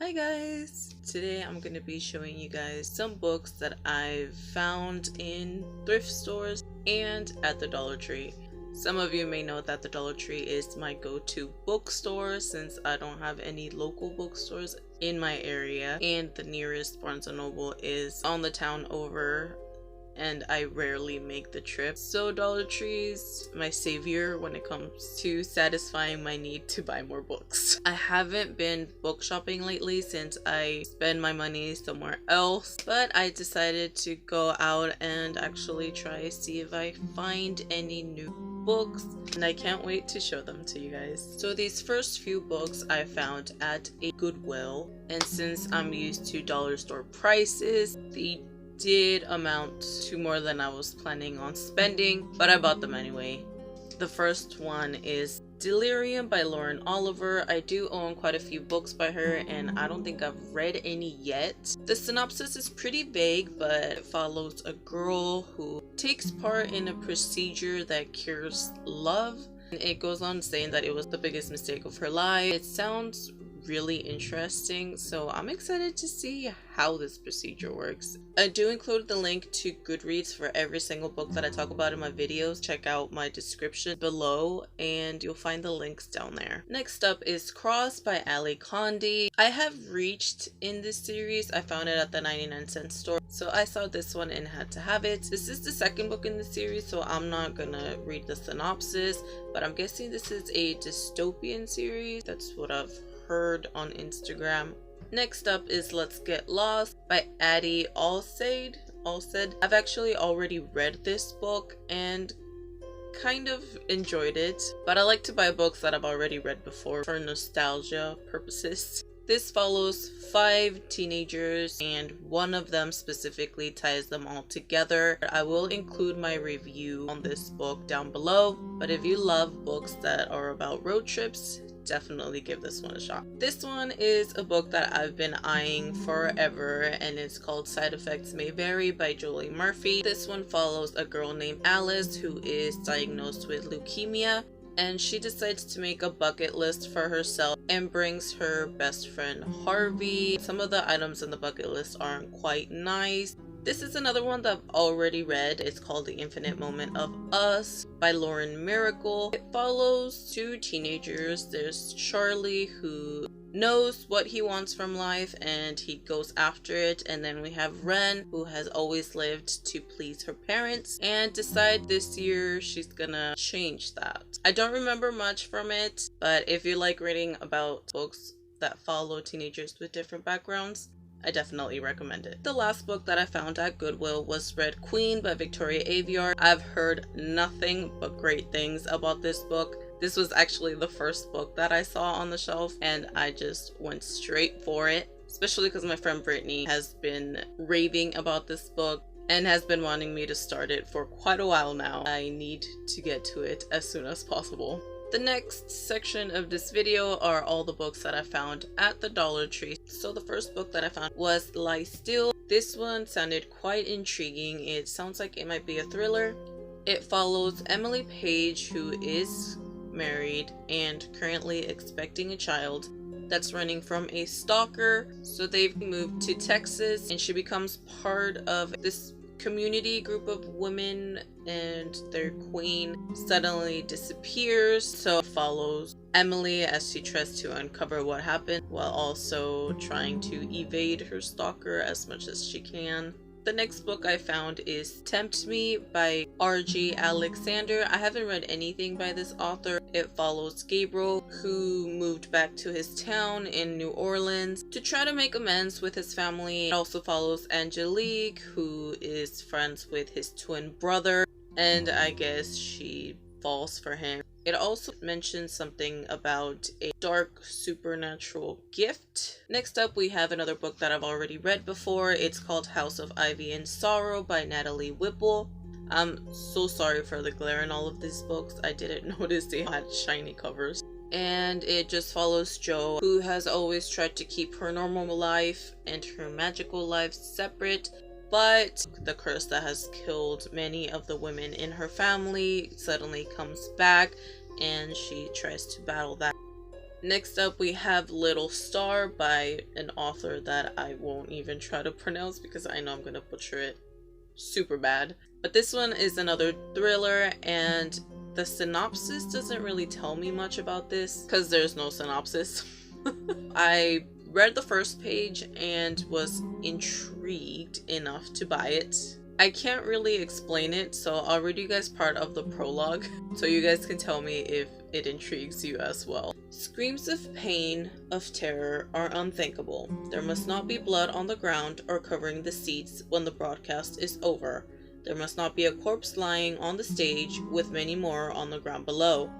Hi guys! Today I'm going to be showing you guys some books that I've found in thrift stores and at the Dollar Tree. Some of you may know that the Dollar Tree is my go-to bookstore since I don't have any local bookstores in my area, and the nearest Barnes & Noble is on the town over and I rarely make the trip. So Dollar Tree's my savior when it comes to satisfying my need to buy more books. I haven't been book shopping lately since I spend my money somewhere else, but I decided to go out and actually try see if I find any new books, and I can't wait to show them to you guys. So these first few books I found at a Goodwill, and since I'm used to dollar store prices, the did amount to more than I was planning on spending, but I bought them anyway. The first one is Delirium by Lauren Oliver. I do own quite a few books by her and I don't think I've read any yet. The synopsis is pretty vague, but it follows a girl who takes part in a procedure that cures love. And it goes on saying that it was the biggest mistake of her life. It sounds really interesting, so I'm excited to see how this procedure works. I do include the link to Goodreads for every single book that I talk about in my videos. Check out my description below and you'll find the links down there. Next up is Cross by Ali Condi. I have reached in this series. I found it at the 99-cent store, so I saw this one and had to have it. This is the second book in the series, so I'm not gonna read the synopsis, but I'm guessing this is a dystopian series. That's what I've heard on Instagram. Next up is Let's Get Lost by Addie Alsaid. I've actually already read this book and kind of enjoyed it, but I like to buy books that I've already read before for nostalgia purposes. This follows 5 teenagers and one of them specifically ties them all together. I will include my review on this book down below, but if you love books that are about road trips, definitely give this one a shot. This one is a book that I've been eyeing forever and it's called Side Effects May Vary by Julie Murphy. This one follows a girl named Alice who is diagnosed with leukemia, and she decides to make a bucket list for herself and brings her best friend Harvey. Some of the items in the bucket list aren't quite nice. This is another one that I've already read. It's called The Infinite Moment of Us by Lauren Miracle. It follows 2 teenagers. There's Charlie, who knows what he wants from life and he goes after it, and then we have Ren, who has always lived to please her parents and decide this year she's gonna change that. I don't remember much from it, but if you like reading about books that follow teenagers with different backgrounds, I definitely recommend it. The last book that I found at Goodwill was Red Queen by Victoria Aveyard. I've heard nothing but great things about this book. This was actually the first book that I saw on the shelf and I just went straight for it, especially because my friend Brittany has been raving about this book and has been wanting me to start it for quite a while now. I need to get to it as soon as possible. The next section of this video are all the books that I found at the Dollar Tree. So the first book that I found was Lifesteal. This one sounded quite intriguing. It sounds like it might be a thriller. It follows Emily Page, who is married and currently expecting a child that's running from a stalker. So they've moved to Texas and she becomes part of this community group of women, and their queen suddenly disappears. So it follows Emily as she tries to uncover what happened while also trying to evade her stalker as much as she can. The next book I found is Tempt Me by R.G. Alexander. I haven't read anything by this author. It follows Gabriel, who moved back to his town in New Orleans to try to make amends with his family. It also follows Angelique, who is friends with his twin brother, and I guess she falls for him. It also mentions something about a dark supernatural gift. Next up, we have another book that I've already read before. It's called House of Ivy and Sorrow by Natalie Whipple. I'm so sorry for the glare in all of these books. I didn't notice they had shiny covers. And it just follows Jo, who has always tried to keep her normal life and her magical life separate, but the curse that has killed many of the women in her family suddenly comes back and she tries to battle that. Next up, we have Little Star by an author that I won't even try to pronounce because I know I'm gonna butcher it super bad. But this one is another thriller, and the synopsis doesn't really tell me much about this because there's no synopsis. I read the first page and was intrigued enough to buy it. I can't really explain it, so I'll read you guys part of the prologue so you guys can tell me if it intrigues you as well. Screams of pain, of terror are unthinkable. There must not be blood on the ground or covering the seats when the broadcast is over. There must not be a corpse lying on the stage with many more on the ground below.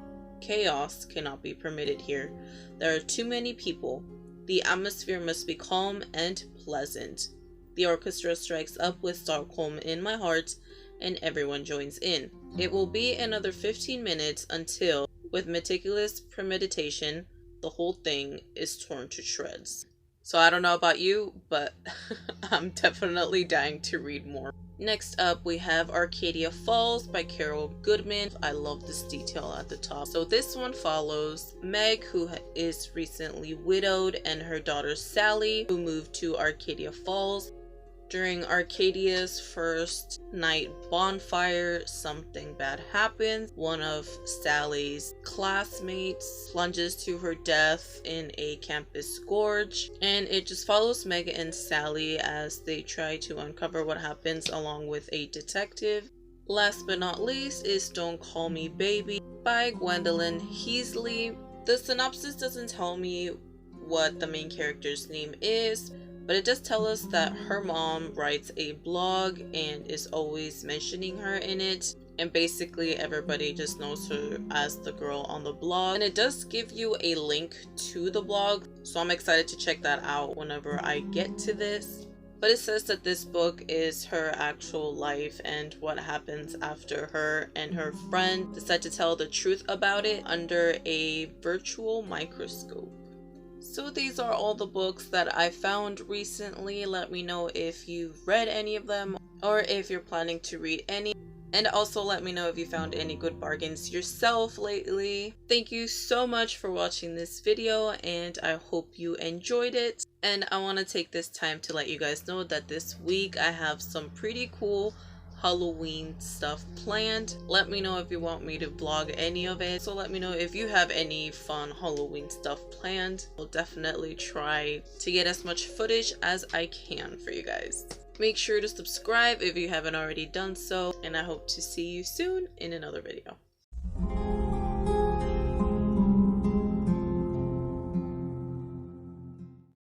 Chaos cannot be permitted here. There are too many people. The atmosphere must be calm and pleasant. The orchestra strikes up with Stockholm in my heart, and everyone joins in. It will be another 15 minutes until, with meticulous premeditation, the whole thing is torn to shreds. So I don't know about you, but I'm definitely dying to read more. Next up, we have Arcadia Falls by Carol Goodman. I love this detail at the top. So this one follows Meg, who is recently widowed, and her daughter Sally, who moved to Arcadia Falls. During Arcadia's first night bonfire, something bad happens. One of Sally's classmates plunges to her death in a campus gorge, and it just follows Meg and Sally as they try to uncover what happens along with a detective. Last but not least is Don't Call Me Baby by Gwendolyn Heasley. The synopsis doesn't tell me what the main character's name is, but it does tell us that her mom writes a blog and is always mentioning her in it, and basically everybody just knows her as the girl on the blog. And it does give you a link to the blog, so I'm excited to check that out whenever I get to this. But it says that this book is her actual life and what happens after her and her friend decide to tell the truth about it under a virtual microscope. So these are all the books that I found recently. Let me know if you've read any of them or if you're planning to read any. And also let me know if you found any good bargains yourself lately. Thank you so much for watching this video, and I hope you enjoyed it. And I want to take this time to let you guys know that this week I have some pretty cool Halloween stuff planned. Let me know if you want me to vlog any of it. So let me know if you have any fun Halloween stuff planned. I'll definitely try to get as much footage as I can for you guys. Make sure to subscribe if you haven't already done so, and I hope to see you soon in another video.